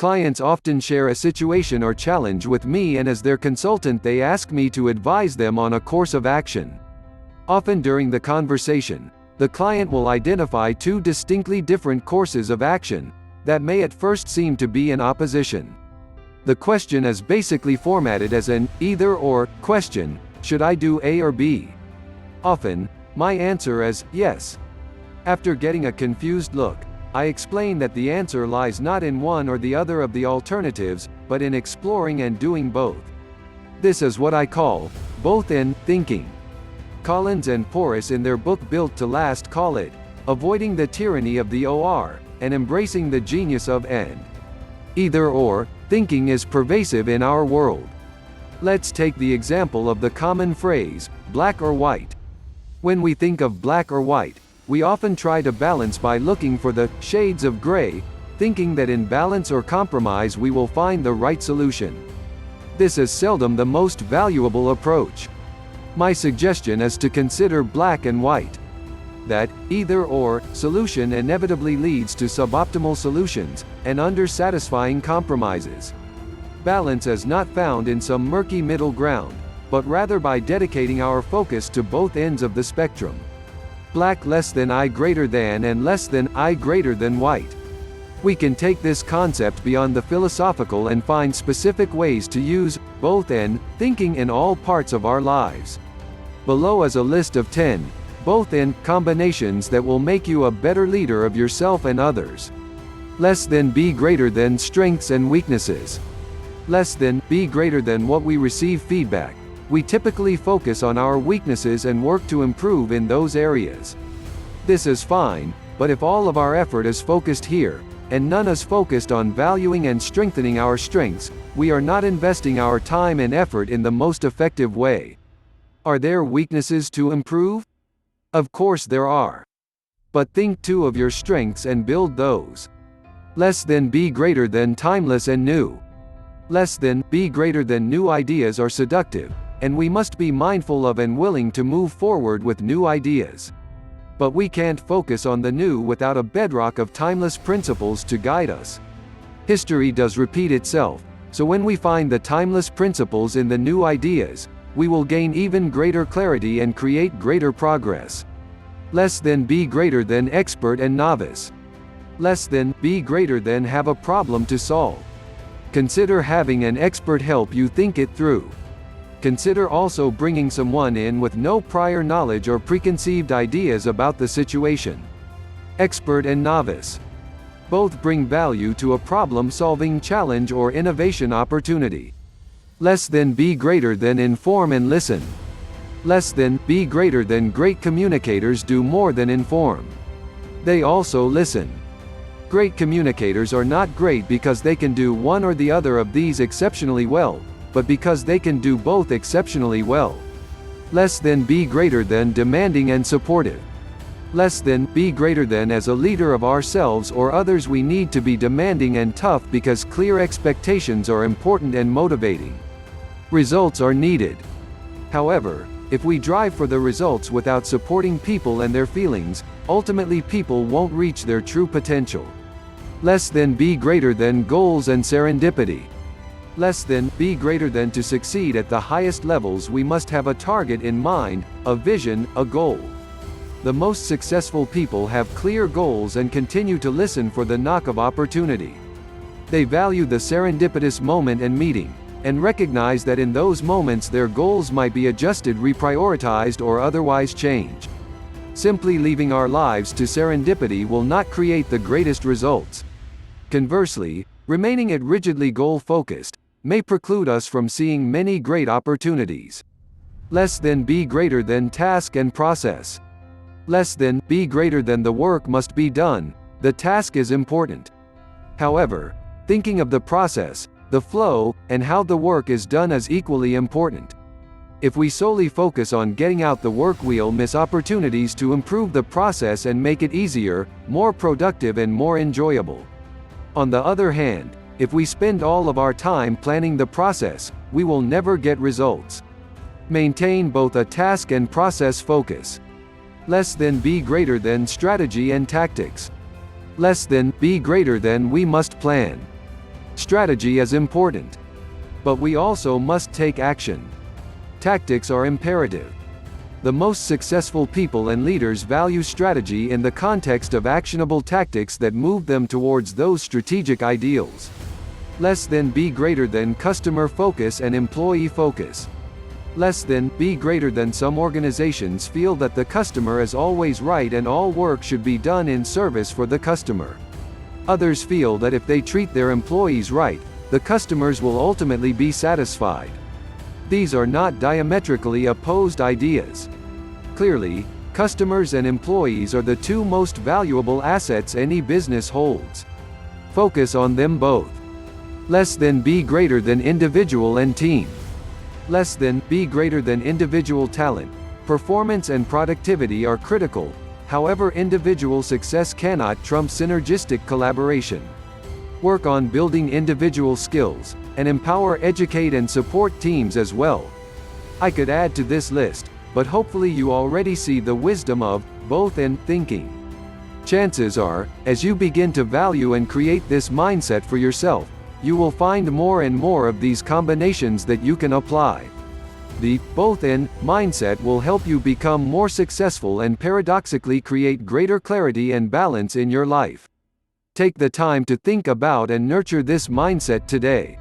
Clients often share a situation or challenge with me, and as their consultant they ask me to advise them on a course of action. Often during the conversation, the client will identify two distinctly different courses of action that may at first seem to be in opposition. The question is basically formatted as an either-or question: should I do A or B? Often, my answer is yes. After getting a confused look, I explain that the answer lies not in one or the other of the alternatives, but in exploring and doing both. This is what I call both-and thinking. Collins and Porras in their book Built to Last call it avoiding the tyranny of the OR and embracing the genius of and. Either-or thinking is pervasive in our world. Let's take the example of the common phrase, black or white. When we think of black or white, we often try to balance by looking for the shades of gray, thinking that in balance or compromise we will find the right solution. This is seldom the most valuable approach. My suggestion is to consider black and white. That either-or solution inevitably leads to suboptimal solutions and under-satisfying compromises. Balance is not found in some murky middle ground, but rather by dedicating our focus to both ends of the spectrum. Black less than I greater than and less than I greater than white. We can take this concept beyond the philosophical and find specific ways to use both-and thinking in all parts of our lives. Below is a list of 10 both-and combinations that will make you a better leader of yourself and others. Less than be greater than strengths and weaknesses. Less than be greater than what we receive feedback. We typically focus on our weaknesses and work to improve in those areas. This is fine, but if all of our effort is focused here, and none is focused on valuing and strengthening our strengths, we are not investing our time and effort in the most effective way. Are there weaknesses to improve? Of course there are. But think too of your strengths and build those. Less than be greater than timeless and new. Less than be greater than new ideas are seductive, and we must be mindful of and willing to move forward with new ideas. But we can't focus on the new without a bedrock of timeless principles to guide us. History does repeat itself, so when we find the timeless principles in the new ideas, we will gain even greater clarity and create greater progress. Less than be greater than expert and novice. Less than be greater than have a problem to solve. Consider having an expert help you think it through. Consider also bringing someone in with no prior knowledge or preconceived ideas about the situation. Expert and novice. Both bring value to a problem-solving challenge or innovation opportunity. Less than be greater than inform and listen. Less than be greater than great communicators do more than inform. They also listen. Great communicators are not great because they can do one or the other of these exceptionally well, but because they can do both exceptionally well. Less than be greater than demanding and supportive. Less than be greater than as a leader of ourselves or others we need to be demanding and tough because clear expectations are important and motivating. Results are needed. However, if we drive for the results without supporting people and their feelings, ultimately people won't reach their true potential. Less than be greater than goals and serendipity. Less than be greater than to succeed at the highest levels we must have a target in mind, a vision, a goal. The most successful people have clear goals and continue to listen for the knock of opportunity. They value the serendipitous moment and meeting, and recognize that in those moments their goals might be adjusted, reprioritized, or otherwise changed. Simply leaving our lives to serendipity will not create the greatest results. Conversely, remaining it rigidly goal-focused may preclude us from seeing many great opportunities. Less than be greater than task and process. Less than be greater than the work must be done, the task is important. However, thinking of the process, the flow, and how the work is done is equally important. If we solely focus on getting out the work, we'll miss opportunities to improve the process and make it easier, more productive, and more enjoyable. On the other hand, if we spend all of our time planning the process, we will never get results. Maintain both a task and process focus. Less than be greater than strategy and tactics. Less than be greater than we must plan. Strategy is important. But we also must take action. Tactics are imperative. The most successful people and leaders value strategy in the context of actionable tactics that move them towards those strategic ideals. Less than be greater than customer focus and employee focus. Less than be greater than some organizations feel that the customer is always right and all work should be done in service for the customer. Others feel that if they treat their employees right, the customers will ultimately be satisfied. These are not diametrically opposed ideas. Clearly, customers and employees are the two most valuable assets any business holds. Focus on them both. Less than be greater than individual and team. Less than be greater than individual talent. Performance and productivity are critical, however, individual success cannot trump synergistic collaboration. Work on building individual skills, and empower, educate, and support teams as well. I could add to this list, but hopefully you already see the wisdom of both in thinking. Chances are, as you begin to value and create this mindset for yourself, you will find more and more of these combinations that you can apply. The both in mindset will help you become more successful and paradoxically create greater clarity and balance in your life. Take the time to think about and nurture this mindset today.